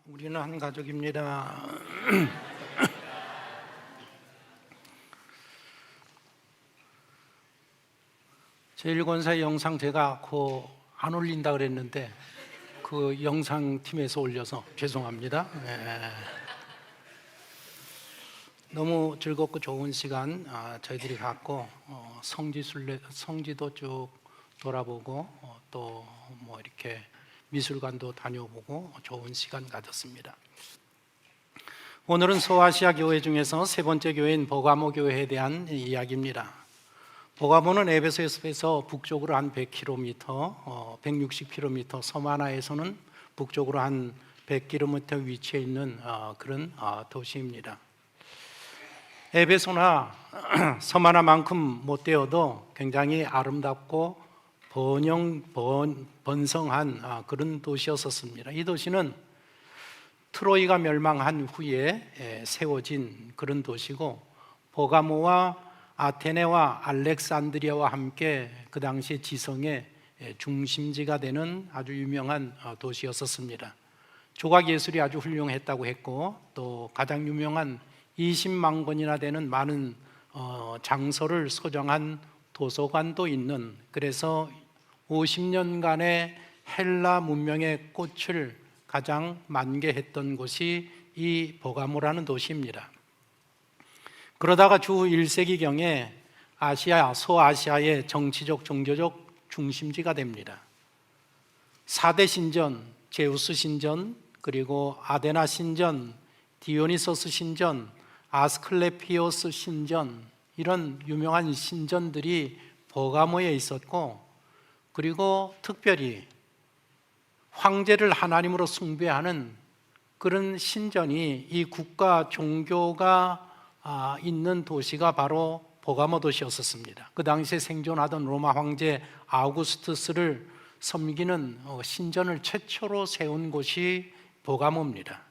우리는 한 가족입니다. 제1권사의 영상 제가 안 올린다 그랬는데 그 영상팀에서 올려서 죄송합니다. 너무 즐겁고 좋은 시간 저희들이 갖고 성지도 쭉 돌아보고 또 뭐 이렇게 미술관도 다녀보고 좋은 시간 가졌습니다. 오늘은 소아시아 교회 중에서 세 번째 교회인 버가모 교회에 대한 이야기입니다. 버가모는 에베소에서 북쪽으로 한 100km, 160km, 서마나에서는 북쪽으로 한 100km 위치해 있는 그런 도시입니다. 에베소나 서마나만큼 못 되어도 굉장히 아름답고 번성한 그런 도시였었습니다. 이 도시는 트로이가 멸망한 후에 세워진 그런 도시고, 버가모와 아테네와 알렉산드리아와 함께 그 당시 지성의 중심지가 되는 아주 유명한 도시였었습니다. 조각 예술이 아주 훌륭했다고 했고, 또 가장 유명한 20만 권이나 되는 많은 장서를 소장한 도서관도 있는, 그래서 50년간의 헬라 문명의 꽃을 가장 만개했던 곳이 이 버가모라는 도시입니다. 그러다가 주 1세기경에 소아시아의 정치적, 종교적 중심지가 됩니다. 4대 신전, 제우스 신전, 그리고 아데나 신전, 디오니소스 신전, 아스클레피오스 신전, 이런 유명한 신전들이 버가모에 있었고, 그리고 특별히 황제를 하나님으로 숭배하는 그런 신전이, 이 국가 종교가 있는 도시가 바로 버가모 도시였었습니다. 그 당시에 생존하던 로마 황제 아우구스투스를 섬기는 신전을 최초로 세운 곳이 버가모입니다.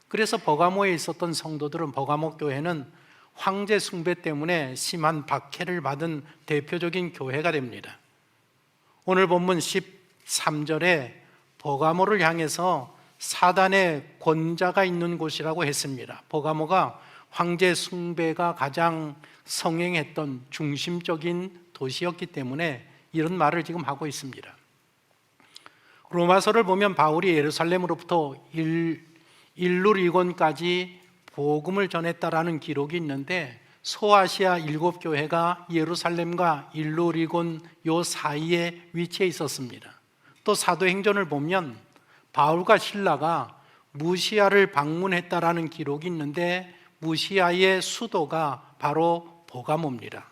그래서 버가모에 있었던 성도들은, 버가모 교회는 황제 숭배 때문에 심한 박해를 받은 대표적인 교회가 됩니다. 오늘 본문 13절에 버가모를 향해서 사단의 권자가 있는 곳이라고 했습니다. 버가모가 황제 숭배가 가장 성행했던 중심적인 도시였기 때문에 이런 말을 지금 하고 있습니다. 로마서를 보면 바울이 예루살렘으로부터 일루리곤까지 복음을 전했다라는 기록이 있는데, 소아시아 7교회가 예루살렘과 일루리곤 요 사이에 위치해 있었습니다. 또 사도행전을 보면 바울과 실라가 무시아를 방문했다라는 기록이 있는데, 무시아의 수도가 바로 버가모입니다.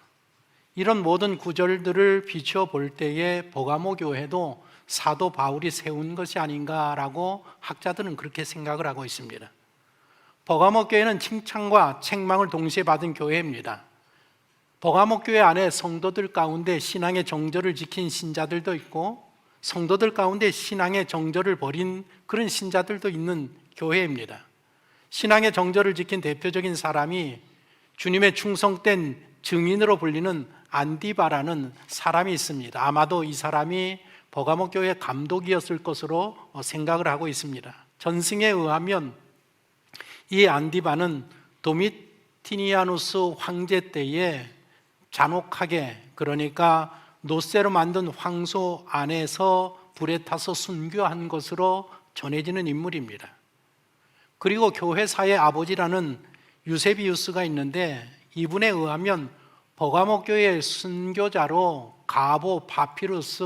이런 모든 구절들을 비추어 볼 때에 버가모 교회도 사도 바울이 세운 것이 아닌가라고 학자들은 그렇게 생각을 하고 있습니다. 버가모 교회는 칭찬과 책망을 동시에 받은 교회입니다. 버가모 교회 안에 성도들 가운데 신앙의 정절을 지킨 신자들도 있고, 성도들 가운데 신앙의 정절을 버린 그런 신자들도 있는 교회입니다. 신앙의 정절을 지킨 대표적인 사람이 주님의 충성된 증인으로 불리는 안디바라는 사람이 있습니다. 아마도 이 사람이 버가모 교회 감독이었을 것으로 생각을 하고 있습니다. 전승에 의하면 이 안디바는 도미티니아누스 황제 때에 잔혹하게, 그러니까 노쇠로 만든 황소 안에서 불에 타서 순교한 것으로 전해지는 인물입니다. 그리고 교회사의 아버지라는 유세비우스가 있는데, 이분에 의하면 버가모 교회의 순교자로 가보 파피루스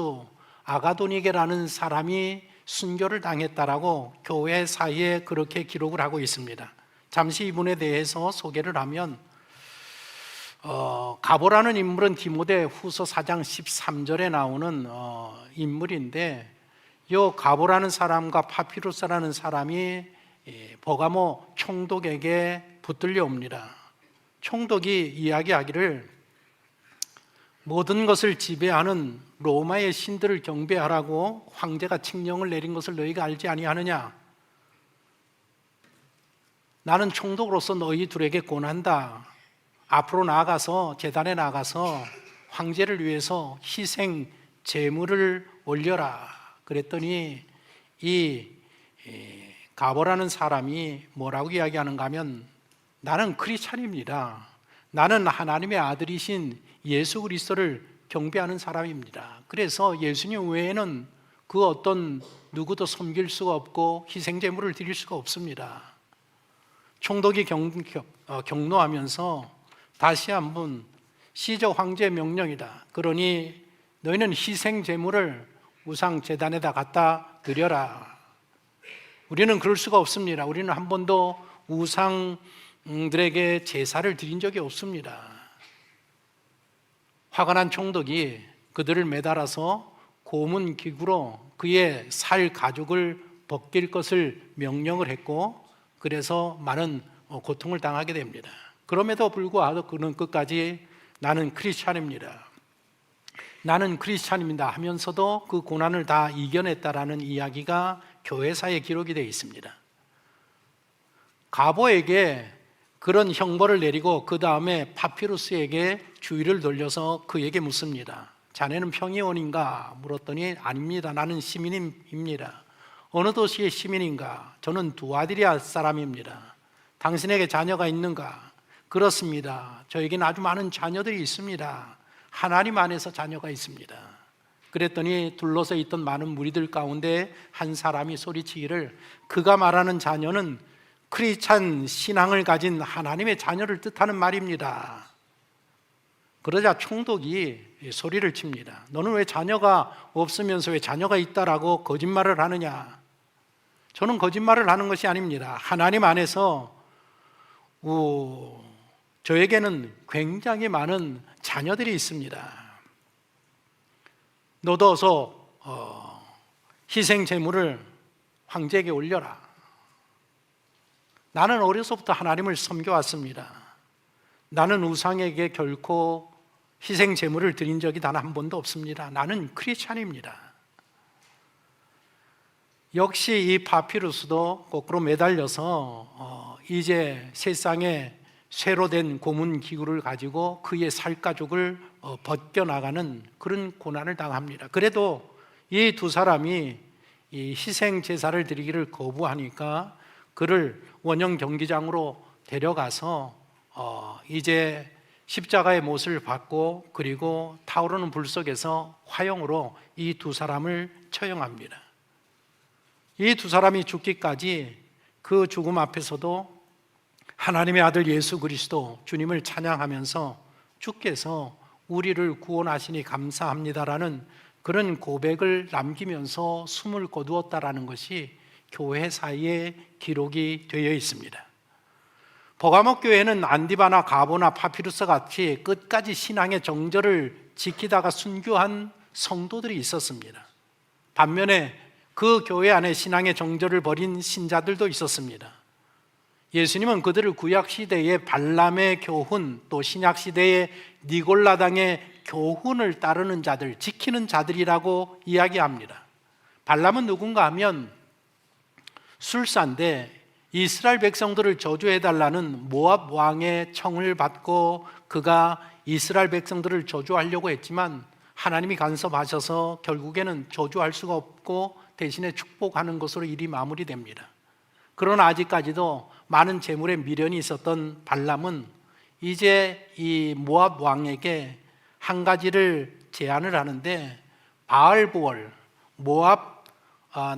아가도니게라는 사람이 순교를 당했다라고 교회 사이에 그렇게 기록을 하고 있습니다. 잠시 이분에 대해서 소개를 하면, 가보라는 인물은 디모데 후서 4장 13절에 나오는 인물인데, 이 가보라는 사람과 파피루스라는 사람이 버가모 총독에게 붙들려 옵니다. 총독이 이야기하기를, 모든 것을 지배하는 로마의 신들을 경배하라고 황제가 칙령을 내린 것을 너희가 알지 아니하느냐? 나는 총독으로서 너희 둘에게 권한다. 앞으로 나아가서, 제단에 나가서 황제를 위해서 희생 제물을 올려라. 그랬더니 이 가보라는 사람이 뭐라고 이야기하는가 하면 나는 크리스찬입니다. 나는 하나님의 아들이신 예수 그리스도를 경배하는 사람입니다. 그래서 예수님 외에는 그 어떤 누구도 섬길 수가 없고 희생제물을 드릴 수가 없습니다. 총독이 경로하면서 다시 한번 시저 황제의 명령이다. 그러니 너희는 희생제물을 우상 제단에다 갖다 드려라. 우리는 그럴 수가 없습니다. 우리는 한 번도 우상들에게 제사를 드린 적이 없습니다. 화가 난 총독이 그들을 매달아서 고문 기구로 그의 살 가죽을 벗길 것을 명령을 했고, 그래서 많은 고통을 당하게 됩니다. 그럼에도 불구하고 그는 끝까지 나는 크리스찬입니다. 나는 크리스찬입니다 하면서도 그 고난을 다 이겨냈다라는 이야기가 교회사에 기록이 되어 있습니다. 가보에게 그런 형벌을 내리고 그 다음에 파피루스에게 주의를 돌려서 그에게 묻습니다. 자네는 평의원인가? 물었더니 아닙니다. 나는 시민입니다. 어느 도시의 시민인가? 저는 두아디리아 사람입니다. 당신에게 자녀가 있는가? 그렇습니다. 저에게는 아주 많은 자녀들이 있습니다. 하나님 안에서 자녀가 있습니다. 그랬더니 둘러서 있던 많은 무리들 가운데 한 사람이 소리치기를 그가 말하는 자녀는 크리스찬 신앙을 가진 하나님의 자녀를 뜻하는 말입니다. 그러자 총독이 소리를 칩니다. 너는 왜 자녀가 없으면서 왜 자녀가 있다라고 거짓말을 하느냐? 저는 거짓말을 하는 것이 아닙니다. 하나님 안에서 저에게는 굉장히 많은 자녀들이 있습니다. 너도 어서 희생 제물을 황제에게 올려라. 나는 어려서부터 하나님을 섬겨왔습니다. 나는 우상에게 결코 희생 제물을 드린 적이 단 한 번도 없습니다. 나는 크리스찬입니다. 역시 이 파피루스도 거꾸로 매달려서 이제 세상에 쇠로 된 고문 기구를 가지고 그의 살가죽을 벗겨나가는 그런 고난을 당합니다. 그래도 이 두 사람이 이 희생 제사를 드리기를 거부하니까 그를 원형 경기장으로 데려가서 이제 십자가의 못을 받고 그리고 타오르는 불 속에서 화형으로 이 두 사람을 처형합니다. 이 두 사람이 죽기까지 그 죽음 앞에서도 하나님의 아들 예수 그리스도 주님을 찬양하면서 주께서 우리를 구원하시니 감사합니다라는 그런 고백을 남기면서 숨을 거두었다라는 것이 교회 사이에 기록이 되어 있습니다. 버가모 교회는 안디바나 가보나 파피루스 같이 끝까지 신앙의 정절을 지키다가 순교한 성도들이 있었습니다. 반면에 그 교회 안에 신앙의 정절을 버린 신자들도 있었습니다. 예수님은 그들을 구약시대의 발람의 교훈, 또 신약시대의 니골라당의 교훈을 따르는 자들, 지키는 자들이라고 이야기합니다. 발람은 누군가 하면 술사인데 이스라엘 백성들을 저주해달라는 모압 왕의 청을 받고 그가 이스라엘 백성들을 저주하려고 했지만 하나님이 간섭하셔서 결국에는 저주할 수가 없고 대신에 축복하는 것으로 일이 마무리됩니다. 그러나 아직까지도 많은 재물에 미련이 있었던 발람은 이제 이 모압 왕에게 한 가지를 제안을 하는데 바알부월, 모압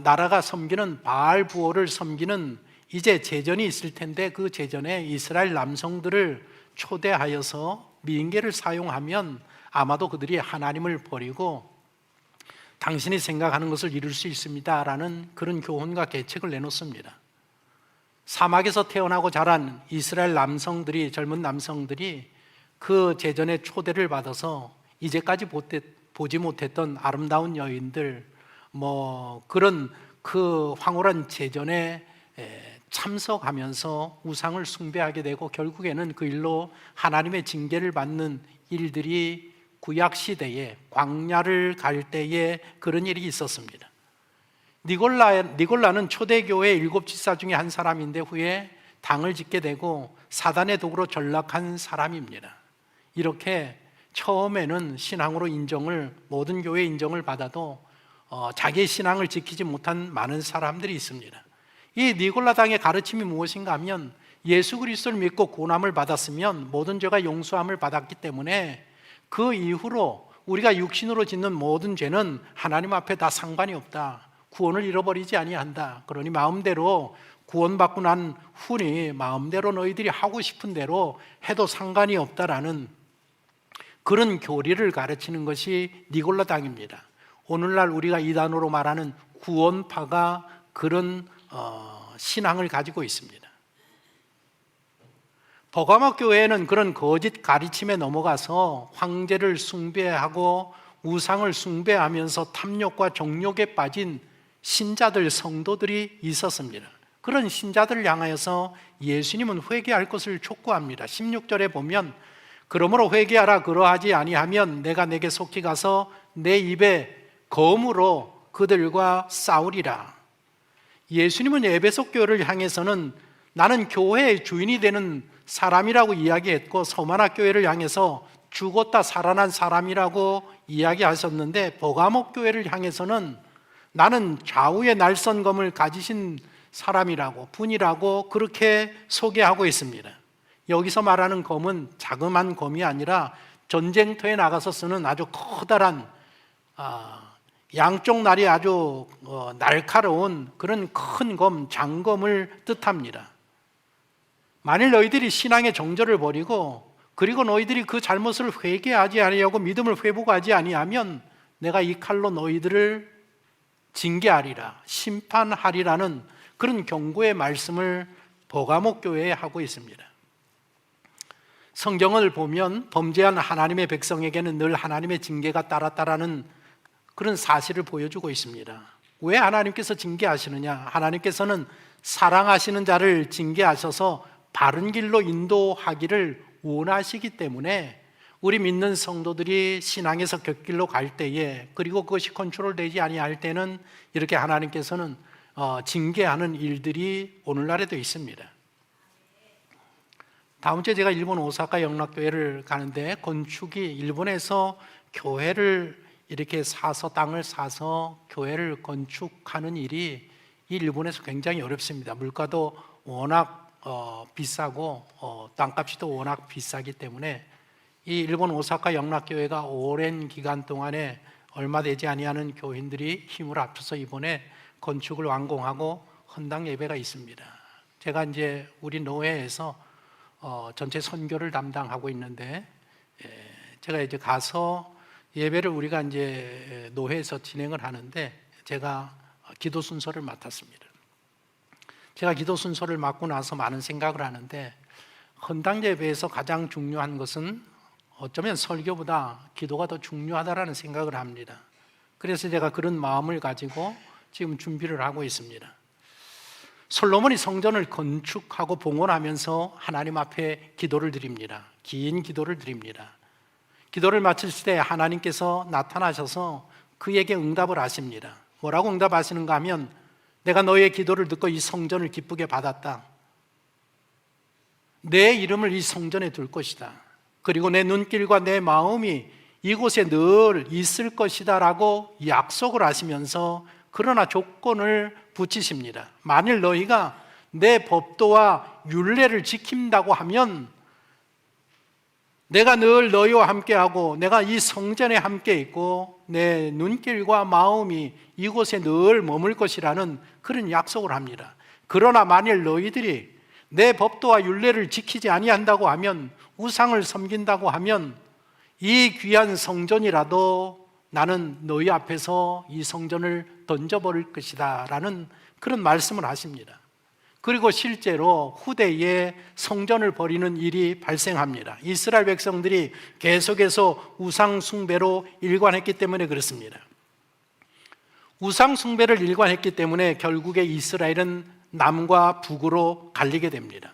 나라가 섬기는 바알부월을 섬기는 이제 제전이 있을 텐데 그 제전에 이스라엘 남성들을 초대하여서 미인계를 사용하면 아마도 그들이 하나님을 버리고 당신이 생각하는 것을 이룰 수 있습니다 라는 그런 교훈과 계책을 내놓습니다. 사막에서 태어나고 자란 이스라엘 남성들이, 젊은 남성들이 그 제전의 초대를 받아서 이제까지 보지 못했던 아름다운 여인들, 그런 그 황홀한 제전에 참석하면서 우상을 숭배하게 되고 결국에는 그 일로 하나님의 징계를 받는 일들이 구약시대에 광야를 갈 때에 그런 일이 있었습니다. 니골라는 초대교회 7 지사 중에 한 사람인데 후에 당을 짓게 되고 사단의 도구로 전락한 사람입니다. 이렇게 처음에는 신앙으로 모든 교회 인정을 받아도 자기의 신앙을 지키지 못한 많은 사람들이 있습니다. 이 니골라당의 가르침이 무엇인가 하면 예수 그리스도를 믿고 구원함을 받았으면 모든 죄가 용서함을 받았기 때문에 그 이후로 우리가 육신으로 짓는 모든 죄는 하나님 앞에 다 상관이 없다. 구원을 잃어버리지 아니한다. 그러니 마음대로 구원받고 난 후니 마음대로 너희들이 하고 싶은 대로 해도 상관이 없다라는 그런 교리를 가르치는 것이 니골라당입니다. 오늘날 우리가 이단으로 말하는 구원파가 그런 신앙을 가지고 있습니다. 버가모 교회는 그런 거짓 가르침에 넘어가서 황제를 숭배하고 우상을 숭배하면서 탐욕과 정욕에 빠진 신자들, 성도들이 있었습니다. 그런 신자들을 향하여서 예수님은 회개할 것을 촉구합니다. 16절에 보면 그러므로 회개하라, 그러하지 아니하면 내가 내게 속히 가서 내 입에 검으로 그들과 싸우리라. 예수님은 에베소 교회를 향해서는 나는 교회의 주인이 되는 사람이라고 이야기했고, 서마나 교회를 향해서 죽었다 살아난 사람이라고 이야기하셨는데, 버가모 교회를 향해서는 나는 좌우의 날선검을 가지신 사람이라고, 분이라고 그렇게 소개하고 있습니다. 여기서 말하는 검은 자그마한 검이 아니라 전쟁터에 나가서 쓰는 아주 커다란 양쪽 날이 아주 날카로운 그런 큰 검, 장검을 뜻합니다. 만일 너희들이 신앙의 정절을 버리고 그리고 너희들이 그 잘못을 회개하지 아니하고 믿음을 회복하지 아니하면 내가 이 칼로 너희들을 징계하리라, 심판하리라는 그런 경고의 말씀을 버가모 교회에 하고 있습니다. 성경을 보면 범죄한 하나님의 백성에게는 늘 하나님의 징계가 따랐다라는 그런 사실을 보여주고 있습니다. 왜 하나님께서 징계하시느냐? 하나님께서는 사랑하시는 자를 징계하셔서 바른 길로 인도하기를 원하시기 때문에 우리 믿는 성도들이 신앙에서 곁길로 갈 때에, 그리고 그것이 컨트롤되지 아니할 때는 이렇게 하나님께서는 징계하는 일들이 오늘날에도 있습니다. 다음 주에 제가 일본 오사카 영락교회를 가는데, 건축이 일본에서 교회를 이렇게 사서, 땅을 사서 교회를 건축하는 일이 이 일본에서 굉장히 어렵습니다. 물가도 워낙 비싸고 땅값이 또 워낙 비싸기 때문에 이 일본 오사카 영락교회가 오랜 기간 동안에 얼마 되지 아니하는 교인들이 힘을 합쳐서 이번에 건축을 완공하고 헌당 예배가 있습니다. 제가 이제 우리 노회에서 전체 선교를 담당하고 있는데, 제가 이제 가서 예배를 우리가 이제 노회에서 진행을 하는데 제가 기도 순서를 맡았습니다. 제가 기도 순서를 맡고 나서 많은 생각을 하는데, 헌당 예배에서 가장 중요한 것은 어쩌면 설교보다 기도가 더 중요하다라는 생각을 합니다. 그래서 제가 그런 마음을 가지고 지금 준비를 하고 있습니다. 솔로몬이 성전을 건축하고 봉헌하면서 하나님 앞에 기도를 드립니다. 긴 기도를 드립니다. 기도를 마쳤을 때 하나님께서 나타나셔서 그에게 응답을 하십니다. 뭐라고 응답하시는가 하면, 내가 너의 기도를 듣고 이 성전을 기쁘게 받았다. 내 이름을 이 성전에 둘 것이다. 그리고 내 눈길과 내 마음이 이곳에 늘 있을 것이다 라고 약속을 하시면서, 그러나 조건을 붙이십니다. 만일 너희가 내 법도와 율례를 지킨다고 하면 내가 늘 너희와 함께하고 내가 이 성전에 함께 있고 내 눈길과 마음이 이곳에 늘 머물 것이라는 그런 약속을 합니다. 그러나 만일 너희들이 내 법도와 율례를 지키지 아니한다고 하면, 우상을 섬긴다고 하면 이 귀한 성전이라도 나는 너희 앞에서 이 성전을 던져버릴 것이다 라는 그런 말씀을 하십니다. 그리고 실제로 후대에 성전을 버리는 일이 발생합니다. 이스라엘 백성들이 계속해서 우상 숭배로 일관했기 때문에 그렇습니다. 우상 숭배를 일관했기 때문에 결국에 이스라엘은 남과 북으로 갈리게 됩니다.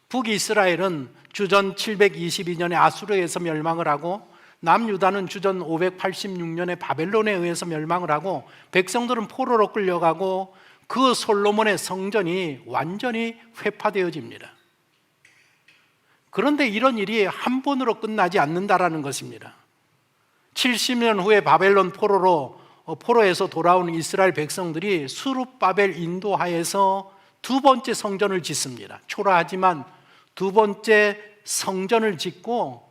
북이스라엘은 주전 722년에 아수르에서 멸망을 하고, 남유다는 주전 586년에 바벨론에 의해서 멸망을 하고, 백성들은 포로로 끌려가고 그 솔로몬의 성전이 완전히 회파되어집니다. 그런데 이런 일이 한 번으로 끝나지 않는다라는 것입니다. 70년 후에 바벨론 포로에서 돌아온 이스라엘 백성들이 수룹바벨 인도하에서 두 번째 성전을 짓습니다. 초라하지만 두 번째 성전을 짓고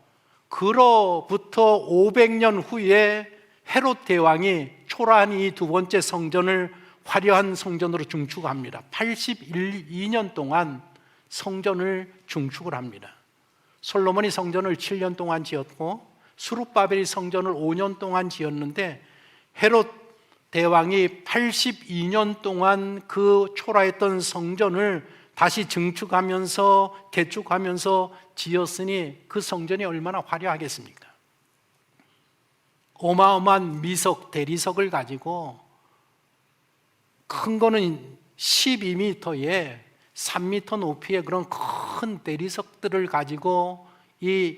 그로부터 500년 후에 헤롯 대왕이 초라한 이 두 번째 성전을 화려한 성전으로 중축합니다. 82년 동안 성전을 중축을 합니다. 솔로몬이 성전을 7년 동안 지었고 스룹바벨이 성전을 5년 동안 지었는데 헤롯 대왕이 82년 동안 그 초라했던 성전을 다시 증축하면서 개축하면서 지었으니 그 성전이 얼마나 화려하겠습니까? 어마어마한 미석, 대리석을 가지고 큰 거는 12m에 3m 높이의 그런 큰 대리석들을 가지고 이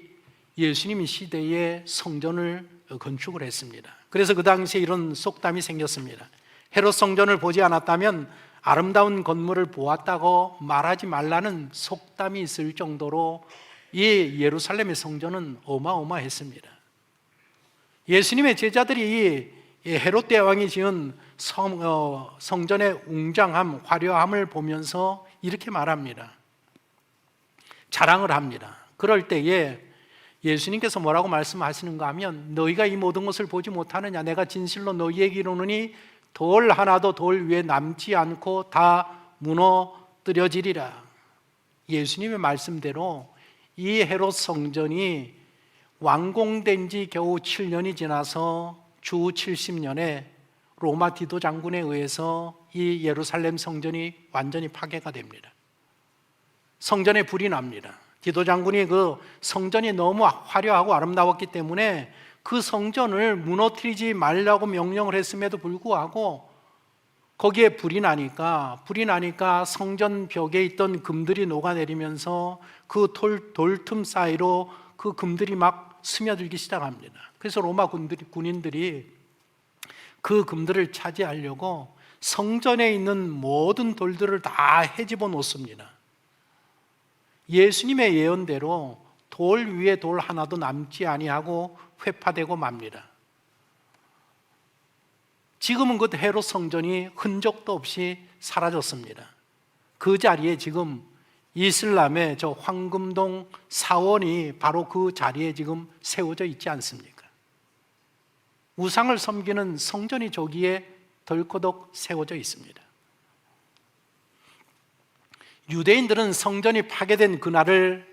예수님 시대에 성전을 건축을 했습니다. 그래서 그 당시에 이런 속담이 생겼습니다. 헤롯 성전을 보지 않았다면 아름다운 건물을 보았다고 말하지 말라는 속담이 있을 정도로 이 예루살렘의 성전은 어마어마했습니다. 예수님의 제자들이 이 헤롯 대왕이 지은 성전의 웅장함, 화려함을 보면서 이렇게 말합니다. 자랑을 합니다. 그럴 때에 예수님께서 뭐라고 말씀하시는가 하면 너희가 이 모든 것을 보지 못하느냐? 내가 진실로 너희에게 이르노니 돌 하나도 돌 위에 남지 않고 다 무너뜨려지리라. 예수님의 말씀대로 이 헤롯 성전이 완공된 지 겨우 7년이 지나서 주 70년에 로마 디도 장군에 의해서 이 예루살렘 성전이 완전히 파괴가 됩니다. 성전에 불이 납니다. 디도 장군이 그 성전이 너무 화려하고 아름다웠기 때문에 그 성전을 무너뜨리지 말라고 명령을 했음에도 불구하고 거기에 불이 나니까 성전 벽에 있던 금들이 녹아내리면서 그 돌틈 사이로 그 금들이 막 스며들기 시작합니다. 그래서 로마 군인들이 그 금들을 차지하려고 성전에 있는 모든 돌들을 다 헤집어 놓습니다. 예수님의 예언대로 돌 위에 돌 하나도 남지 아니하고 회파되고 맙니다. 지금은 그 헤롯 성전이 흔적도 없이 사라졌습니다. 그 자리에 지금 이슬람의 저 황금동 사원이 바로 그 자리에 지금 세워져 있지 않습니까? 우상을 섬기는 성전이 저기에 덜커덕 세워져 있습니다. 유대인들은 성전이 파괴된 그날을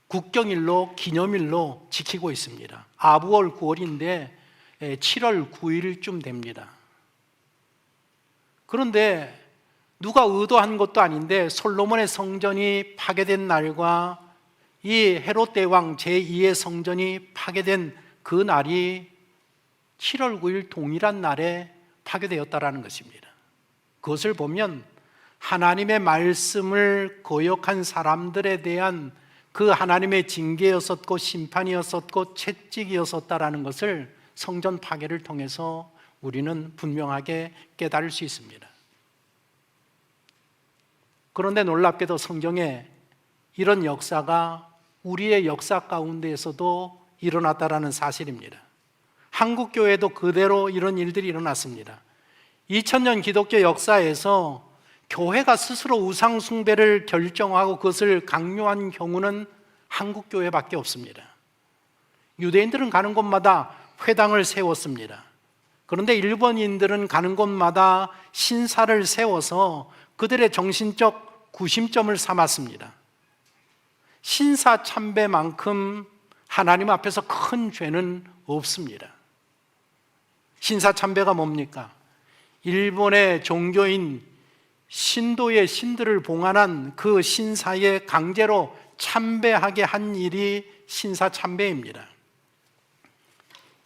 국경일로 기념일로 지키고 있습니다. 아부월 9월인데 7월 9일쯤 됩니다. 그런데 누가 의도한 것도 아닌데 솔로몬의 성전이 파괴된 날과 이 헤롯 대왕 제2의 성전이 파괴된 그 날이 7월 9일 동일한 날에 파괴되었다라는 것입니다. 그것을 보면 하나님의 말씀을 거역한 사람들에 대한 그 하나님의 징계였었고 심판이었었고 채찍이었었다라는 것을 성전 파괴를 통해서 우리는 분명하게 깨달을 수 있습니다. 그런데 놀랍게도 성경에 이런 역사가 우리의 역사 가운데에서도 일어났다라는 사실입니다. 한국 교회도 그대로 이런 일들이 일어났습니다. 2000년 기독교 역사에서 교회가 스스로 우상 숭배를 결정하고 그것을 강요한 경우는 한국 교회밖에 없습니다. 유대인들은 가는 곳마다 회당을 세웠습니다. 그런데 일본인들은 가는 곳마다 신사를 세워서 그들의 정신적 구심점을 삼았습니다. 신사 참배만큼 하나님 앞에서 큰 죄는 없습니다. 신사 참배가 뭡니까? 일본의 종교인 신도의 신들을 봉안한 그 신사에 강제로 참배하게 한 일이 신사 참배입니다.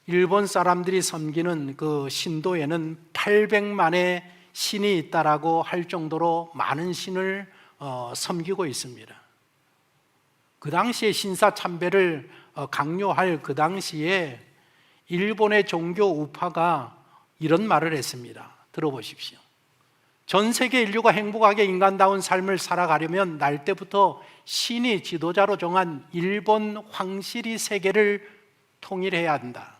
일본 사람들이 섬기는 그 신도에는 800만의 신이 있다라고 할 정도로 많은 신을 섬기고 있습니다. 그 당시에 신사 참배를 강요할 그 당시에 일본의 종교 우파가 이런 말을 했습니다. 들어보십시오. 전 세계 인류가 행복하게 인간다운 삶을 살아가려면 날 때부터 신이 지도자로 정한 일본 황실이 세계를 통일해야 한다.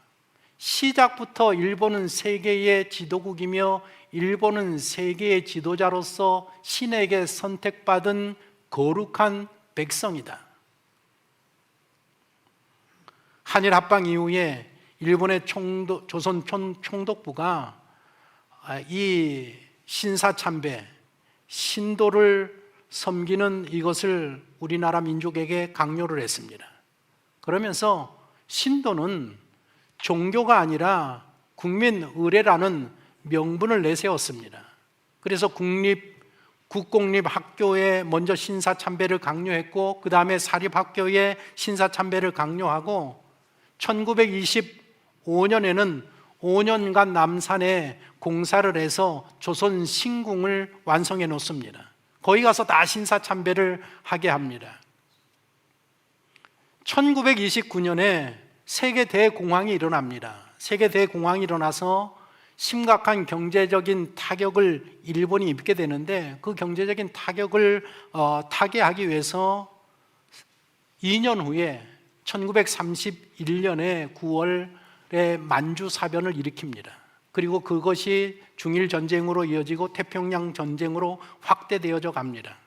시작부터 일본은 세계의 지도국이며 일본은 세계의 지도자로서 신에게 선택받은 거룩한 백성이다. 한일 합방 이후에 일본의 조선 총독부가 이 신사참배, 신도를 섬기는 이것을 우리나라 민족에게 강요를 했습니다. 그러면서 신도는 종교가 아니라 국민 의례라는 명분을 내세웠습니다. 그래서 국공립 학교에 먼저 신사참배를 강요했고, 그 다음에 사립학교에 신사참배를 강요하고, 1925년에는 5년간 남산에 공사를 해서 조선 신궁을 완성해 놓습니다. 거기 가서 다 신사참배를 하게 합니다. 1929년에 세계 대공황이 일어납니다. 세계 대공황이 일어나서 심각한 경제적인 타격을 일본이 입게 되는데, 그 경제적인 타격을 타개하기 위해서 2년 후에 1931년에 9월에 만주사변을 일으킵니다. 그리고 그것이 중일전쟁으로 이어지고 태평양 전쟁으로 확대되어져 갑니다.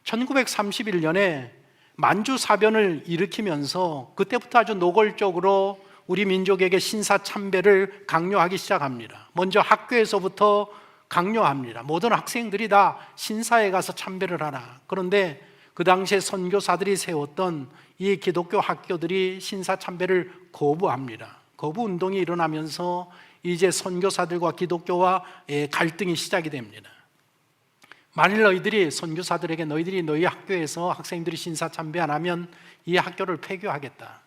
1931년에 만주사변을 일으키면서 그때부터 아주 노골적으로 우리 민족에게 신사참배를 강요하기 시작합니다. 먼저 학교에서부터 강요합니다. 모든 학생들이 다 신사에 가서 참배를 하라. 그런데 그 당시에 선교사들이 세웠던 이 기독교 학교들이 신사참배를 거부합니다. 거부운동이 일어나면서 이제 선교사들과 기독교와 갈등이 시작이 됩니다. 만일 너희들이 선교사들에게 너희들이 너희 학교에서 학생들이 신사참배 안 하면 이 학교를 폐교하겠다.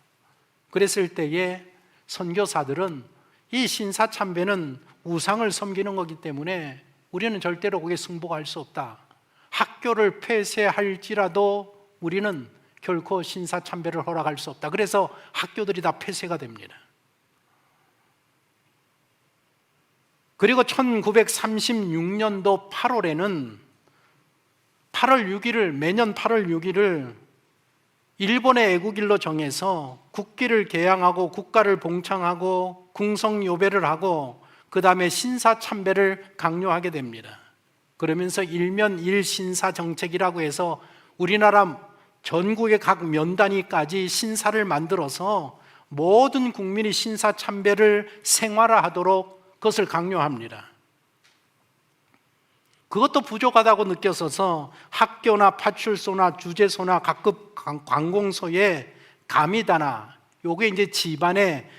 그랬을 때에 선교사들은 이 신사참배는 우상을 섬기는 거기 때문에 우리는 절대로 거기에 승복할 수 없다. 학교를 폐쇄할지라도 우리는 결코 신사참배를 허락할 수 없다. 그래서 학교들이 다 폐쇄가 됩니다. 그리고 1936년도 8월에는 8월 6일을 매년 8월 6일을 일본의 애국일로 정해서 국기를 개양하고 국가를 봉창하고 궁성요배를 하고 그 다음에 신사참배를 강요하게 됩니다. 그러면서 일면 일신사 정책이라고 해서 우리나라 전국의 각 면단위까지 신사를 만들어서 모든 국민이 신사참배를 생활화하도록 그것을 강요합니다. 그것도 부족하다고 느껴서서 학교나 파출소나 주재소나 각급 관공서에 가미다나, 요게 이제 집안에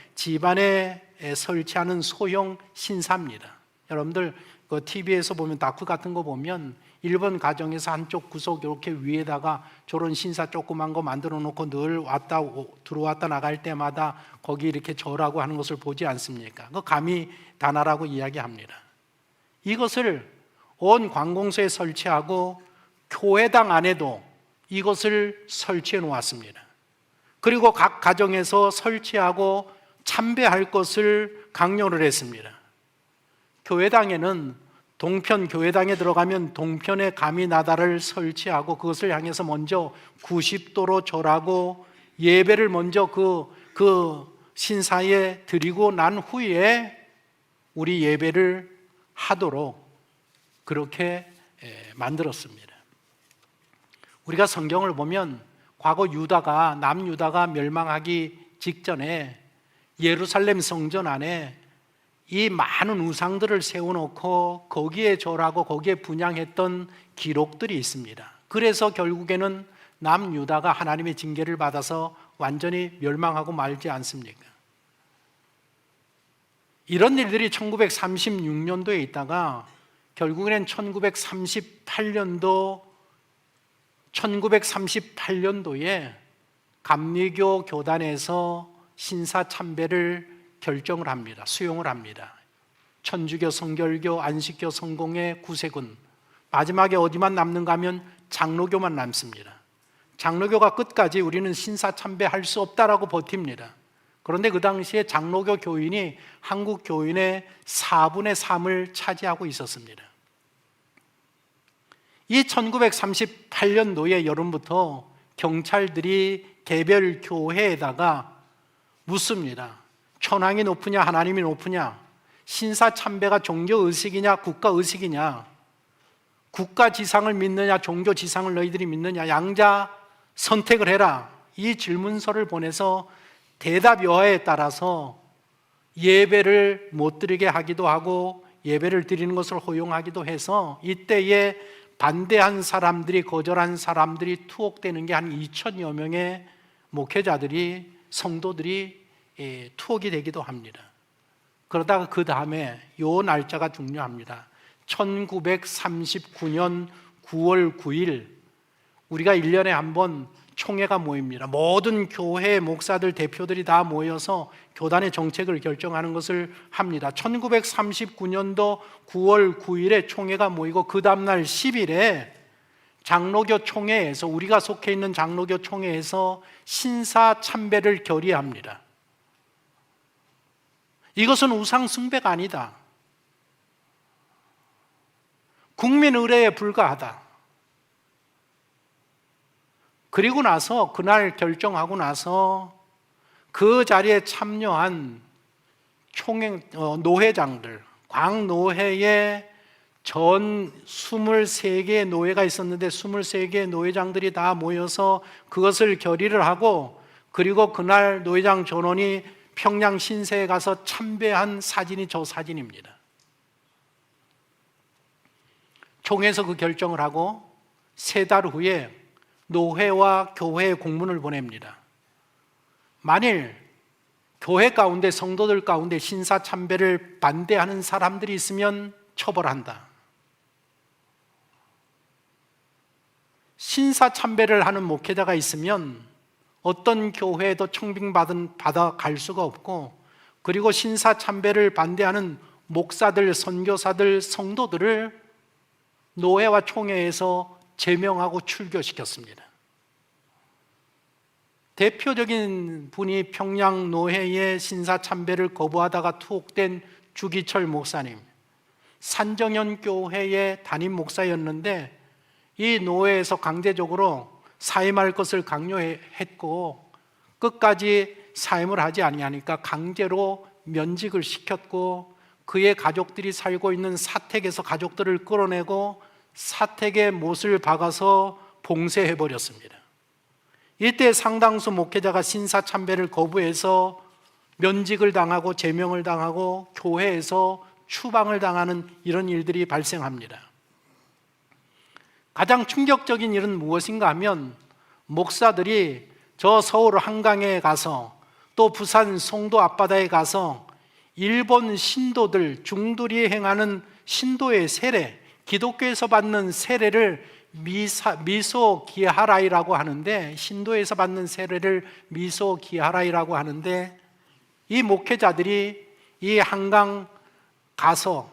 설치하는 소형 신사입니다. 여러분들 그 TV에서 보면 다큐 같은 거 보면 일본 가정에서 한쪽 구석 이렇게 위에다가 저런 신사 조그만 거 만들어 놓고 늘 들어왔다 나갈 때마다 거기 이렇게 절하고 하는 것을 보지 않습니까? 그 가미다나라고 이야기합니다. 이것을 온 관공서에 설치하고 교회당 안에도 이것을 설치해 놓았습니다. 그리고 각 가정에서 설치하고 참배할 것을 강요를 했습니다. 교회당에는 동편 교회당에 들어가면 동편에 가미나다를 설치하고 그것을 향해서 먼저 90도로 절하고 예배를 먼저 그 신사에 드리고 난 후에 우리 예배를 하도록 그렇게 만들었습니다. 우리가 성경을 보면 과거 남유다가 멸망하기 직전에 예루살렘 성전 안에 이 많은 우상들을 세워놓고 거기에 절하고 거기에 분향했던 기록들이 있습니다. 그래서 결국에는 남유다가 하나님의 징계를 받아서 완전히 멸망하고 말지 않습니까? 이런 일들이 1936년도에 있다가 결국에는 1938년도에 감리교 교단에서 신사참배를 결정을 합니다. 수용을 합니다. 천주교, 성결교, 안식교, 성공회, 구세군, 마지막에 어디만 남는가 하면 장로교만 남습니다. 장로교가 끝까지 우리는 신사참배할 수 없다라고 버팁니다. 그런데 그 당시에 장로교 교인이 한국 교인의 4분의 3을 차지하고 있었습니다. 이 1938년도에 여름부터 경찰들이 개별 교회에다가 묻습니다. 천황이 높으냐 하나님이 높으냐, 신사참배가 종교의식이냐 국가의식이냐, 국가지상을 믿느냐 종교지상을 너희들이 믿느냐, 양자 선택을 해라, 이 질문서를 보내서 대답 여하에 따라서 예배를 못 드리게 하기도 하고 예배를 드리는 것을 허용하기도 해서 이때에 반대한 사람들이, 거절한 사람들이 투옥되는 게 한 2천여 명의 목회자들이, 성도들이 투옥이 되기도 합니다. 그러다가 그 다음에 요 날짜가 중요합니다. 1939년 9월 9일 우리가 1년에 한 번 총회가 모입니다. 모든 교회 목사들, 대표들이 다 모여서 교단의 정책을 결정하는 것을 합니다. 1939년도 9월 9일에 총회가 모이고 그 다음날 10일에 장로교 총회에서, 우리가 속해 있는 장로교 총회에서 신사참배를 결의합니다. 이것은 우상 숭배가 아니다. 국민 의례에 불과하다. 그리고 나서 그날 결정하고 나서 그 자리에 참여한 노회장들, 광노회의 전 23개의 노회가 있었는데 23개의 노회장들이 다 모여서 그것을 결의를 하고, 그리고 그날 노회장 전원이 평양 신세에 가서 참배한 사진이 저 사진입니다. 총회에서 그 결정을 하고 3달 후에 노회와 교회에 공문을 보냅니다. 만일 교회 가운데, 성도들 가운데 신사참배를 반대하는 사람들이 있으면 처벌한다. 신사참배를 하는 목회자가 있으면 어떤 교회에도 청빙받아 갈 수가 없고, 그리고 신사참배를 반대하는 목사들, 선교사들, 성도들을 노회와 총회에서 제명하고 출교시켰습니다. 대표적인 분이 평양 노회의 신사참배를 거부하다가 투옥된 주기철 목사님, 산정현 교회의 담임 목사였는데 이 노회에서 강제적으로 사임할 것을 강요했고 끝까지 사임을 하지 아니하니까 강제로 면직을 시켰고, 그의 가족들이 살고 있는 사택에서 가족들을 끌어내고 사택에 못을 박아서 봉쇄해버렸습니다. 이때 상당수 목회자가 신사참배를 거부해서 면직을 당하고 제명을 당하고 교회에서 추방을 당하는 이런 일들이 발생합니다. 가장 충격적인 일은 무엇인가 하면 목사들이 저 서울 한강에 가서 또 부산 송도 앞바다에 가서 일본 신도들, 중들이 행하는 신도의 세례, 기독교에서 받는 세례를 미소 기하라이라고 하는데, 신도에서 받는 세례를 미소 기하라이라고 하는데, 이 목회자들이 이 한강 가서,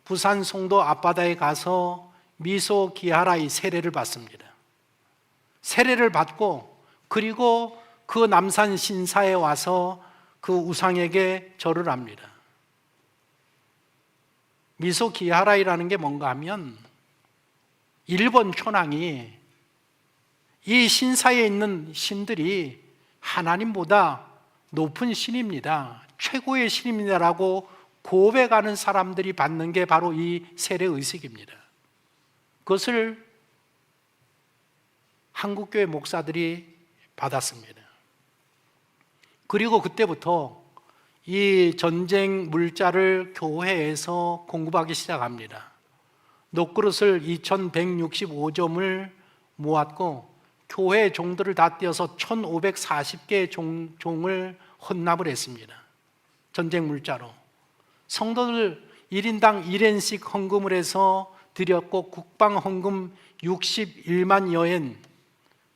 부산 송도 앞바다에 가서 미소 기하라이 세례를 받습니다. 세례를 받고 그리고 그 남산 신사에 와서 그 우상에게 절을 합니다. 미소 기하라이라는 게 뭔가 하면 일본 천황이 이 신사에 있는 신들이 하나님보다 높은 신입니다, 최고의 신입니다라고 고백하는 사람들이 받는 게 바로 이 세례 의식입니다. 그것을 한국교회 목사들이 받았습니다. 그리고 그때부터 이 전쟁 물자를 교회에서 공급하기 시작합니다. 녹그릇을 2165점을 모았고 교회 종들을 다 떼어서 1540개의 종을 헌납을 했습니다. 전쟁 물자로. 성도들 1인당 1엔씩 헌금을 해서 드렸고, 국방 헌금 61만 여엔,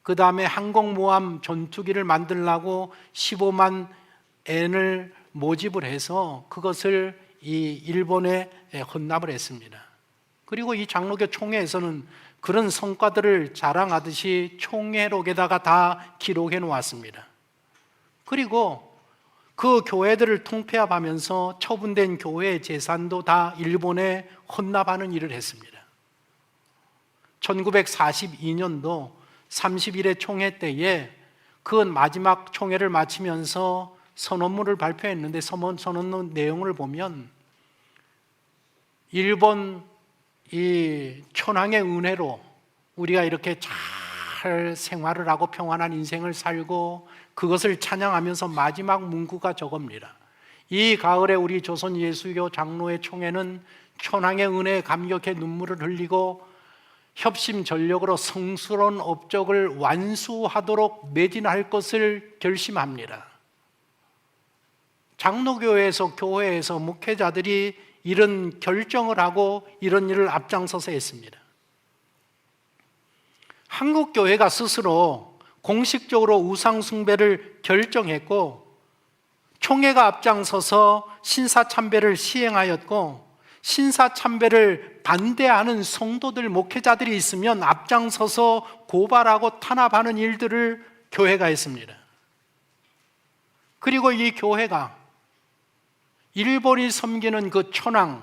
그 다음에 항공모함 전투기를 만들려고 15만 엔을 모집을 해서 그것을 이 일본에 헌납을 했습니다. 그리고 이 장로교 총회에서는 그런 성과들을 자랑하듯이 총회록에다가 다 기록해 놓았습니다. 그리고 그 교회들을 통폐합하면서 처분된 교회의 재산도 다 일본에 헌납하는 일을 했습니다. 1942년도 30일의 총회 때에 그 마지막 총회를 마치면서 선언문을 발표했는데 선언문 내용을 보면 일본 이 천황의 은혜로 우리가 이렇게 잘 생활을 하고 평안한 인생을 살고 그것을 찬양하면서 마지막 문구가 저겁니다. 이 가을에 우리 조선 예수교 장로회 총회는 천황의 은혜에 감격해 눈물을 흘리고 협심전력으로 성스러운 업적을 완수하도록 매진할 것을 결심합니다. 장로교회에서 교회에서 목회자들이 이런 결정을 하고 이런 일을 앞장서서 했습니다. 한국교회가 스스로 공식적으로 우상숭배를 결정했고 총회가 앞장서서 신사참배를 시행하였고 신사참배를 반대하는 성도들 목회자들이 있으면 앞장서서 고발하고 탄압하는 일들을 교회가 했습니다. 그리고 이 교회가 일본이 섬기는 그 천황,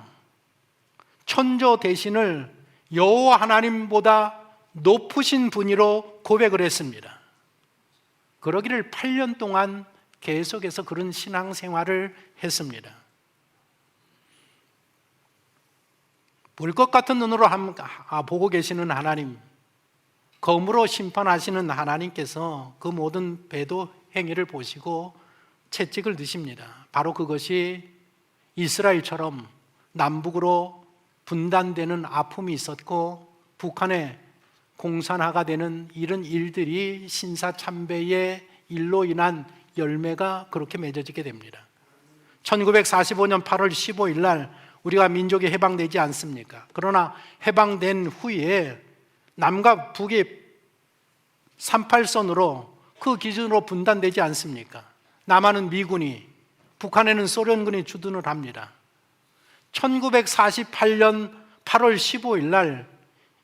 천조 대신을 여호와 하나님보다 높으신 분이로 고백을 했습니다. 그러기를 8년 동안 계속해서 그런 신앙생활을 했습니다. 볼 것 같은 눈으로 보고 계시는 하나님, 검으로 심판하시는 하나님께서 그 모든 배도 행위를 보시고 채찍을 드십니다. 바로 그것이 이스라엘처럼 남북으로 분단되는 아픔이 있었고 북한에 공산화가 되는 이런 일들이 신사참배의 일로 인한 열매가 그렇게 맺어지게 됩니다. 1945년 8월 15일 날 우리가 민족이 해방되지 않습니까? 그러나 해방된 후에 남과 북이 38선으로 그 기준으로 분단되지 않습니까? 남한은 미군이, 북한에는 소련군이 주둔을 합니다. 1948년 8월 15일 날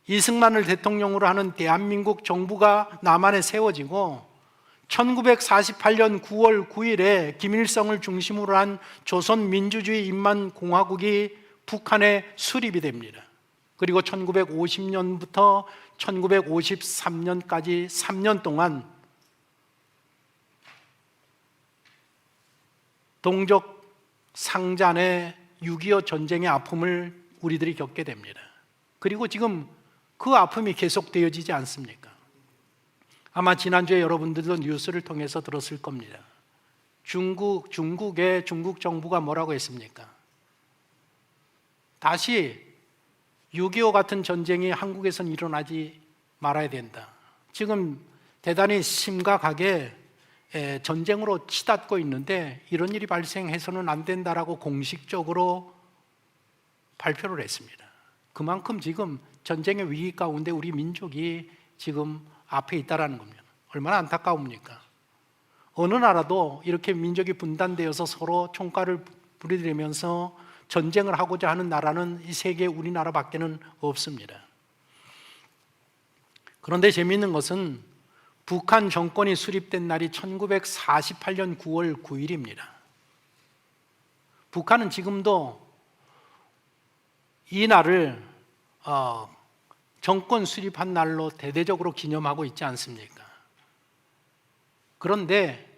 이승만을 대통령으로 하는 대한민국 정부가 남한에 세워지고 1948년 9월 9일에 김일성을 중심으로 한 조선민주주의 인민공화국이 북한에 수립이 됩니다. 그리고 1950년부터 1953년까지 3년 동안 동족 상잔의 6.25 전쟁의 아픔을 우리들이 겪게 됩니다. 그리고 지금 그 아픔이 계속되어지지 않습니까? 아마 지난주에 여러분들도 뉴스를 통해서 들었을 겁니다. 중국의 중국 정부가 뭐라고 했습니까? 다시 6.25 같은 전쟁이 한국에선 일어나지 말아야 된다. 지금 대단히 심각하게 전쟁으로 치닫고 있는데 이런 일이 발생해서는 안 된다라고 공식적으로 발표를 했습니다. 그만큼 지금 전쟁의 위기 가운데 우리 민족이 지금 앞에 있다라는 겁니다. 얼마나 안타까웁니까? 어느 나라도 이렇게 민족이 분단되어서 서로 총칼을 부리들면서 전쟁을 하고자 하는 나라는 이 세계 우리나라밖에는 없습니다. 그런데 재미있는 것은 북한 정권이 수립된 날이 1948년 9월 9일입니다. 북한은 지금도 이 날을 정권 수립한 날로 대대적으로 기념하고 있지 않습니까? 그런데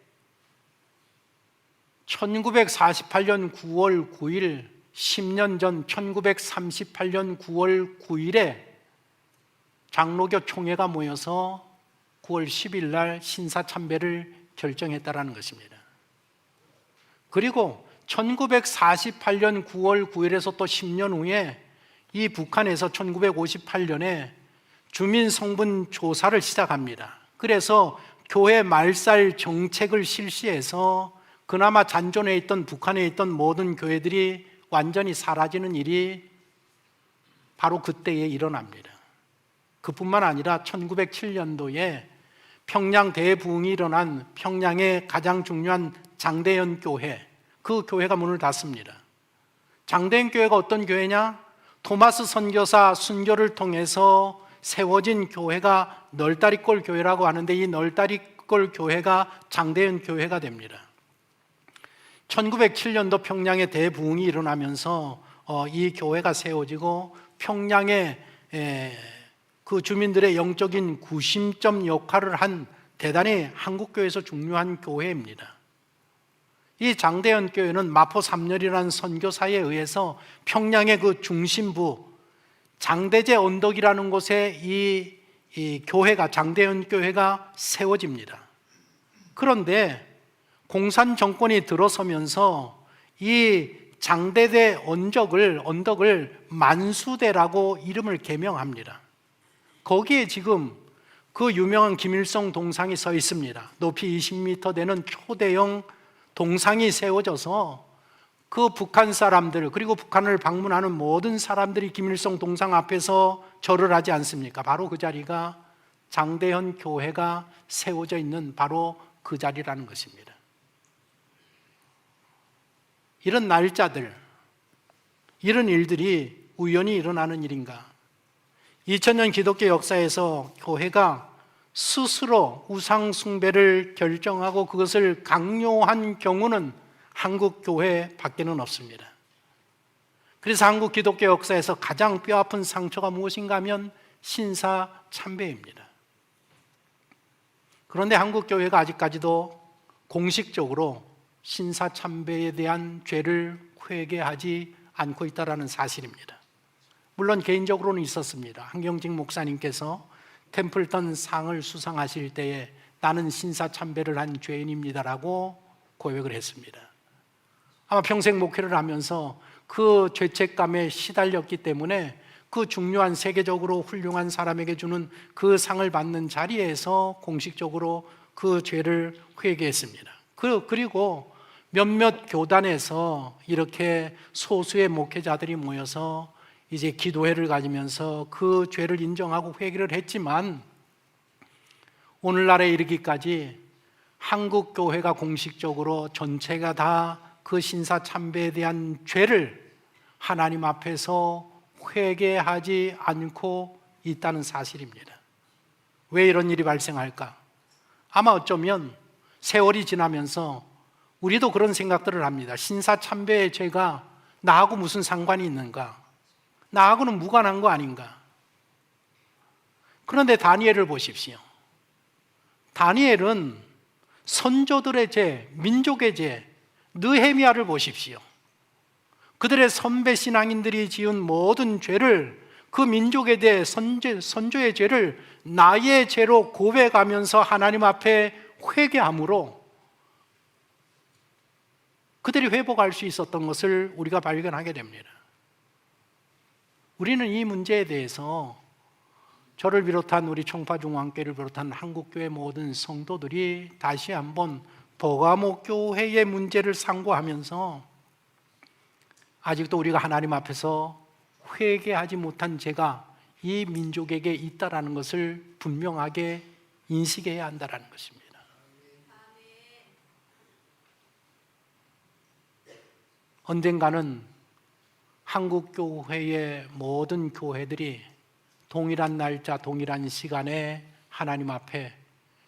1948년 9월 9일 10년 전 1938년 9월 9일에 장로교 총회가 모여서 9월 10일 날 신사참배를 결정했다라는 것입니다. 그리고 1948년 9월 9일에서 또 10년 후에 이 북한에서 1958년에 주민 성분 조사를 시작합니다. 그래서 교회 말살 정책을 실시해서 그나마 잔존해 있던 북한에 있던 모든 교회들이 완전히 사라지는 일이 바로 그때에 일어납니다. 그뿐만 아니라 1907년도에 평양 대부흥이 일어난 평양의 가장 중요한 장대현 교회, 그 교회가 문을 닫습니다. 장대현 교회가 어떤 교회냐? 토마스 선교사 순교를 통해서 세워진 교회가 널다리꼴 교회라고 하는데 이 널다리꼴 교회가 장대현 교회가 됩니다. 1907년도 평양에 대부흥이 일어나면서 이 교회가 세워지고 평양에 그 주민들의 영적인 구심점 역할을 한 대단히 한국교회에서 중요한 교회입니다. 이 장대현 교회는 마포 3열이라는 선교사에 의해서 평양의 그 중심부 장대제 언덕이라는 곳에 이 교회가, 장대현 교회가 세워집니다. 그런데 공산 정권이 들어서면서 이 장대대 언덕을 만수대라고 이름을 개명합니다. 거기에 지금 그 유명한 김일성 동상이 서 있습니다. 높이 20m 되는 초대형 동상이 세워져서 그 북한 사람들, 그리고 북한을 방문하는 모든 사람들이 김일성 동상 앞에서 절을 하지 않습니까? 바로 그 자리가 장대현 교회가 세워져 있는 바로 그 자리라는 것입니다. 이런 날짜들, 이런 일들이 우연히 일어나는 일인가? 2000년 기독교 역사에서 교회가 스스로 우상 숭배를 결정하고 그것을 강요한 경우는 한국 교회 밖에는 없습니다. 그래서 한국 기독교 역사에서 가장 뼈아픈 상처가 무엇인가 하면 신사 참배입니다. 그런데 한국 교회가 아직까지도 공식적으로 신사 참배에 대한 죄를 회개하지 않고 있다는 사실입니다. 물론 개인적으로는 있었습니다. 한경직 목사님께서 템플턴 상을 수상하실 때에 나는 신사 참배를 한 죄인입니다라고 고백을 했습니다. 아마 평생 목회를 하면서 그 죄책감에 시달렸기 때문에 그 중요한 세계적으로 훌륭한 사람에게 주는 그 상을 받는 자리에서 공식적으로 그 죄를 회개했습니다. 그리고 몇몇 교단에서 이렇게 소수의 목회자들이 모여서 이제 기도회를 가지면서 그 죄를 인정하고 회개를 했지만 오늘날에 이르기까지 한국 교회가 공식적으로 전체가 다 그 신사 참배에 대한 죄를 하나님 앞에서 회개하지 않고 있다는 사실입니다. 왜 이런 일이 발생할까? 아마 어쩌면 세월이 지나면서 우리도 그런 생각들을 합니다. 신사 참배의 죄가 나하고 무슨 상관이 있는가? 나하고는 무관한 거 아닌가? 그런데 다니엘을 보십시오. 다니엘은 선조들의 죄, 민족의 죄, 느헤미야를 보십시오. 그들의 선배 신앙인들이 지은 모든 죄를, 그 민족에 대해 선조의 죄를 나의 죄로 고백하면서 하나님 앞에 회개함으로 그들이 회복할 수 있었던 것을 우리가 발견하게 됩니다. 우리는 이 문제에 대해서 저를 비롯한 우리 청파중앙교회를 비롯한 한국교회 모든 성도들이 다시 한번 버가모 교회의 문제를 상고하면서 아직도 우리가 하나님 앞에서 회개하지 못한 죄가 이 민족에게 있다라는 것을 분명하게 인식해야 한다는 것입니다. 언젠가는 한국 교회의 모든 교회들이 동일한 날짜, 동일한 시간에 하나님 앞에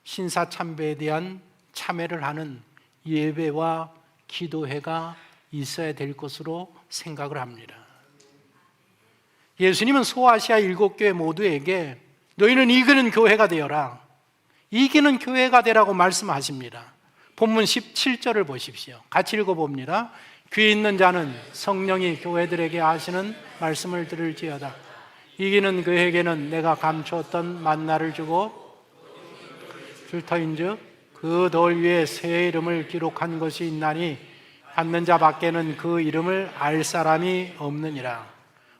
신사 참배에 대한 참회를 하는 예배와 기도회가 있어야 될 것으로 생각을 합니다. 예수님은 소아시아 7교회 모두에게 너희는 이기는 교회가 되어라, 이기는 교회가 되라고 말씀하십니다. 본문 17절을 보십시오. 같이 읽어봅니다. 귀 있는 자는 성령이 교회들에게 하시는 말씀을 들을지어다. 이기는 그에게는 내가 감추었던 만나를 주고 줄 터인즉 그 돌 위에 새 이름을 기록한 것이 있나니 받는 자 밖에는 그 이름을 알 사람이 없느니라.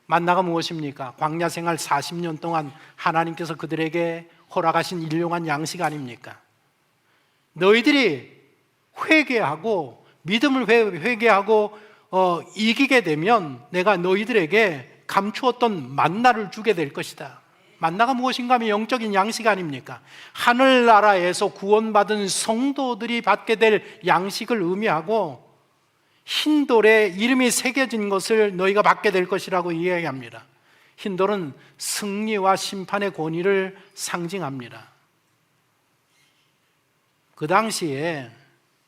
만나가 무엇입니까? 광야 생활 40년 동안 하나님께서 그들에게 허락하신 일용한 양식 아닙니까? 너희들이 회개하고 믿음을 회개하고 이기게 되면 내가 너희들에게 감추었던 만나를 주게 될 것이다. 만나가 무엇인가 하면 영적인 양식 아닙니까? 하늘나라에서 구원받은 성도들이 받게 될 양식을 의미하고 흰 돌에 이름이 새겨진 것을 너희가 받게 될 것이라고 이야기합니다. 흰 돌은 승리와 심판의 권위를 상징합니다. 그 당시에,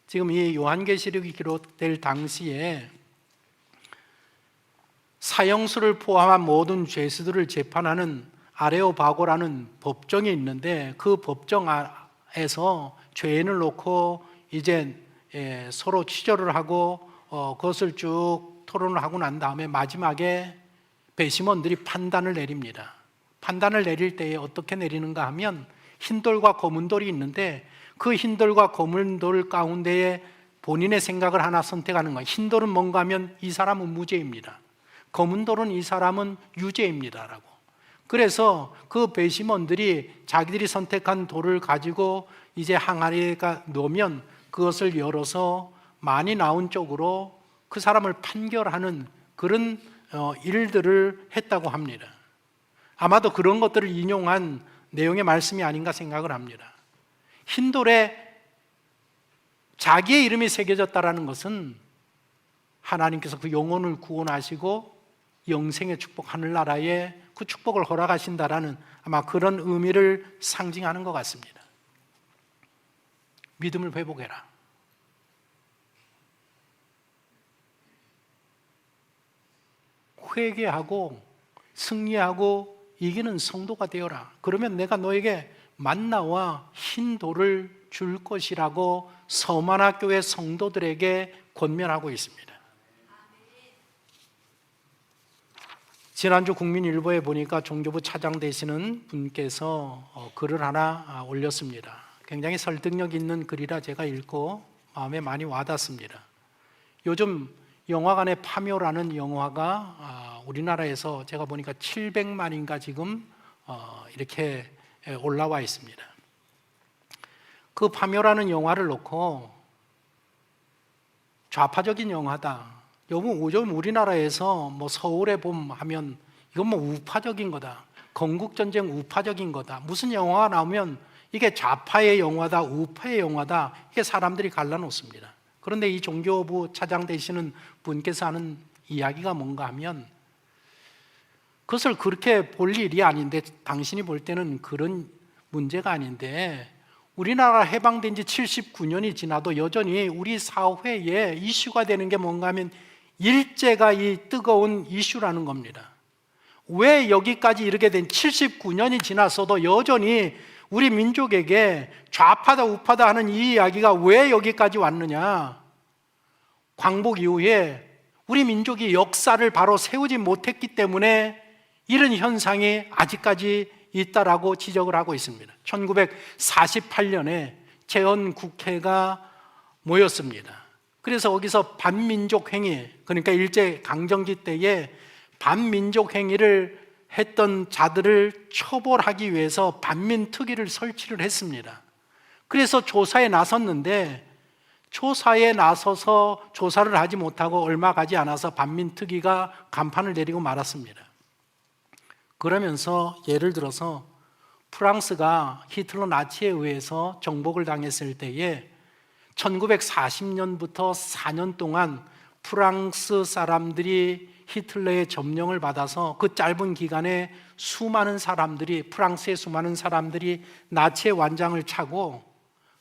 지금 이 요한계시록이 기록될 당시에 사형수를 포함한 모든 죄수들을 재판하는 아레오바고라는 법정이 있는데 그 법정에서 죄인을 놓고 이제 서로 취조를 하고 그것을 쭉 토론을 하고 난 다음에 마지막에 배심원들이 판단을 내립니다. 판단을 내릴 때에 어떻게 내리는가 하면 흰돌과 검은돌이 있는데 그 흰돌과 검은돌 가운데에 본인의 생각을 하나 선택하는 거예요. 흰돌은 뭔가 하면 이 사람은 무죄입니다. 검은돌은 이 사람은 유죄입니다라고. 그래서 그 배심원들이 자기들이 선택한 돌을 가지고 이제 항아리에가 넣으면 그것을 열어서 많이 나온 쪽으로 그 사람을 판결하는 그런 일들을 했다고 합니다. 아마도 그런 것들을 인용한 내용의 말씀이 아닌가 생각을 합니다. 흰돌에 자기의 이름이 새겨졌다는 것은 하나님께서 그 영혼을 구원하시고 영생의 축복, 하늘나라의 그 축복을 허락하신다라는 아마 그런 의미를 상징하는 것 같습니다. 믿음을 회복해라. 회개하고 승리하고 이기는 성도가 되어라. 그러면 내가 너에게 만나와 흰 돌을 줄 것이라고 서만화 교회 성도들에게 권면하고 있습니다. 지난주 국민일보에 보니까 종교부 차장 되시는 분께서 글을 하나 올렸습니다. 굉장히 설득력 있는 글이라 제가 읽고 마음에 많이 와닿습니다. 요즘 영화관의 파묘라는 영화가 우리나라에서 제가 보니까 700만인가 지금 이렇게 올라와 있습니다. 그 파묘라는 영화를 놓고 좌파적인 영화다. 요즘 우리나라에서 뭐 서울의 봄 하면 이건 뭐 우파적인 거다. 건국전쟁 우파적인 거다. 무슨 영화가 나오면 이게 좌파의 영화다, 우파의 영화다. 이게 사람들이 갈라놓습니다. 그런데 이 종교부 차장 되시는 분께서 하는 이야기가 뭔가 하면 그것을 그렇게 볼 일이 아닌데 당신이 볼 때는 그런 문제가 아닌데 우리나라 해방된 지 79년이 지나도 여전히 우리 사회에 이슈가 되는 게 뭔가 하면 일제가 이 뜨거운 이슈라는 겁니다. 왜 여기까지 이르게 된 79년이 지났어도 여전히 우리 민족에게 좌파다 우파다 하는 이 이야기가 왜 여기까지 왔느냐? 광복 이후에 우리 민족이 역사를 바로 세우지 못했기 때문에 이런 현상이 아직까지 있다라고 지적을 하고 있습니다. 1948년에 재헌국회가 모였습니다. 그래서 거기서 반민족 행위, 그러니까 일제 강점기 때에 반민족 행위를 했던 자들을 처벌하기 위해서 반민특위를 설치를 했습니다. 그래서 조사에 나섰는데 조사에 나서서 조사를 하지 못하고 얼마 가지 않아서 반민특위가 간판을 내리고 말았습니다. 그러면서 예를 들어서 프랑스가 히틀러 나치에 의해서 정복을 당했을 때에 1940년부터 4년 동안 프랑스 사람들이 히틀러의 점령을 받아서 그 짧은 기간에 수많은 사람들이, 프랑스의 수많은 사람들이 나치의 완장을 차고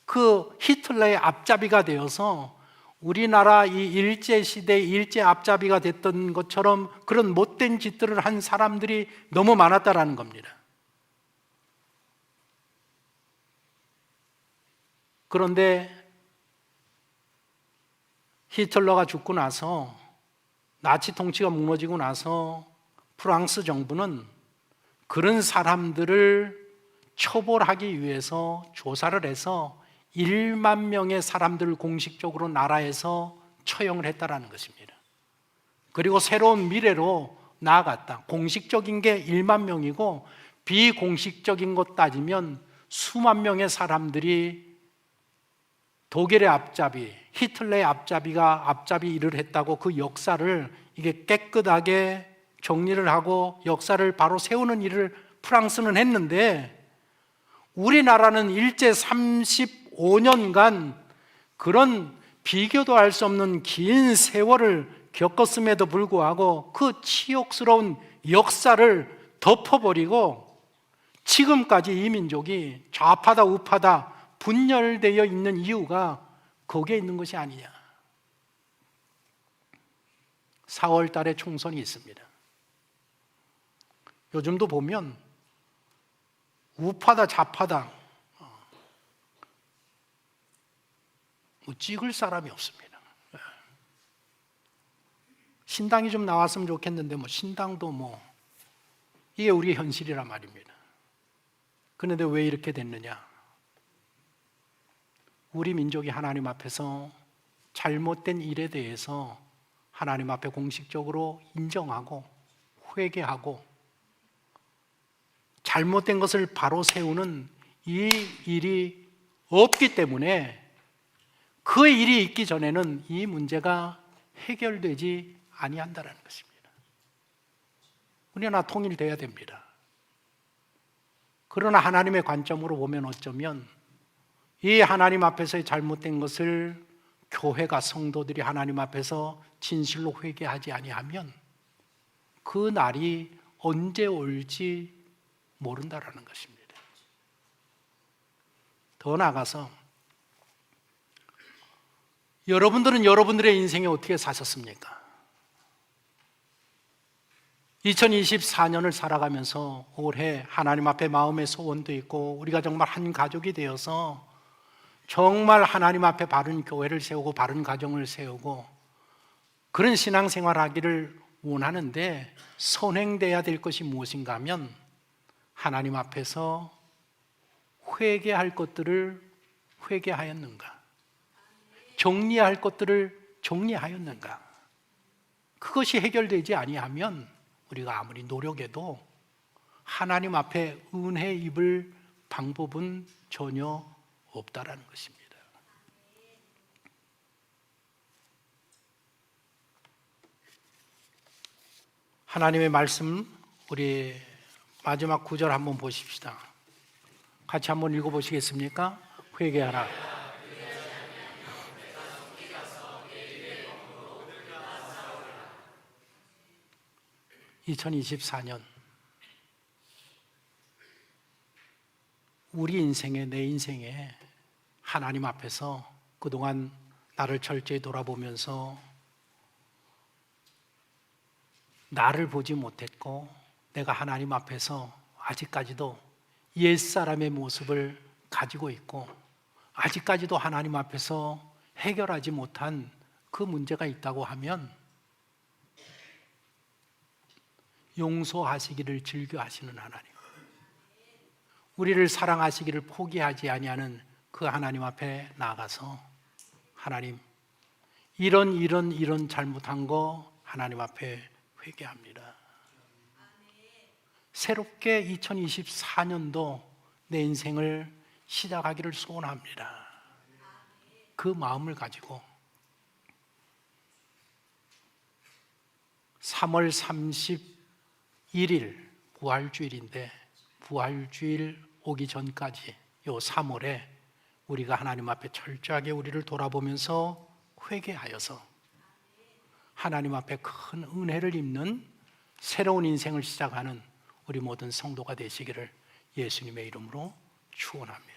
그 히틀러의 앞잡이가 되어서 우리나라 이 일제시대 일제 앞잡이가 됐던 것처럼 그런 못된 짓들을 한 사람들이 너무 많았다라는 겁니다. 그런데 히틀러가 죽고 나서 나치 통치가 무너지고 나서 프랑스 정부는 그런 사람들을 처벌하기 위해서 조사를 해서 1만 명의 사람들을 공식적으로 나라에서 처형을 했다라는 것입니다. 그리고 새로운 미래로 나아갔다. 공식적인 게 1만 명이고 비공식적인 것 따지면 수만 명의 사람들이 독일의 앞잡이, 히틀러의 앞잡이가 앞잡이 일을 했다고 그 역사를 이게 깨끗하게 정리를 하고 역사를 바로 세우는 일을 프랑스는 했는데 우리나라는 일제 35년간 그런 비교도 할 수 없는 긴 세월을 겪었음에도 불구하고 그 치욕스러운 역사를 덮어버리고 지금까지 이 민족이 좌파다 우파다 분열되어 있는 이유가 거기에 있는 것이 아니냐. 4월 달에 총선이 있습니다. 요즘도 보면 우파다 좌파다 뭐 찍을 사람이 없습니다. 신당이 좀 나왔으면 좋겠는데 뭐 신당도 뭐 이게 우리의 현실이란 말입니다. 그런데 왜 이렇게 됐느냐? 우리 민족이 하나님 앞에서 잘못된 일에 대해서 하나님 앞에 공식적으로 인정하고 회개하고 잘못된 것을 바로 세우는 이 일이 없기 때문에 그 일이 있기 전에는 이 문제가 해결되지 아니한다는 것입니다. 우리나 통일돼야 됩니다. 그러나 하나님의 관점으로 보면 어쩌면 이 하나님 앞에서의 잘못된 것을 교회가 성도들이 하나님 앞에서 진실로 회개하지 아니하면 그 날이 언제 올지 모른다라는 것입니다. 더 나아가서 여러분들은 여러분들의 인생에 어떻게 사셨습니까? 2024년을 살아가면서 올해 하나님 앞에 마음의 소원도 있고 우리가 정말 한 가족이 되어서 정말 하나님 앞에 바른 교회를 세우고 바른 가정을 세우고 그런 신앙생활 하기를 원하는데 선행돼야 될 것이 무엇인가 하면 하나님 앞에서 회개할 것들을 회개하였는가? 정리할 것들을 정리하였는가? 그것이 해결되지 아니하면 우리가 아무리 노력해도 하나님 앞에 은혜 입을 방법은 전혀 없다라는 것입니다. 하나님의 말씀 우리 마지막 구절 한번 보십시다. 같이 한번 읽어보시겠습니까? 회개하라. 2024년 우리 인생에 내 인생에 하나님 앞에서 그동안 나를 철저히 돌아보면서 나를 보지 못했고 내가 하나님 앞에서 아직까지도 옛사람의 모습을 가지고 있고 아직까지도 하나님 앞에서 해결하지 못한 그 문제가 있다고 하면 용서하시기를 즐겨하시는 하나님, 우리를 사랑하시기를 포기하지 아니하는 그 하나님 앞에 나아가서 하나님 이런 잘못한 거 하나님 앞에 회개합니다. 새롭게 2024년도 내 인생을 시작하기를 소원합니다. 그 마음을 가지고 3월 31일 부활주일인데 부활주일 오기 전까지 요 3월에 우리가 하나님 앞에 철저하게 우리를 돌아보면서 회개하여서 하나님 앞에 큰 은혜를 입는 새로운 인생을 시작하는 우리 모든 성도가 되시기를 예수님의 이름으로 축원합니다.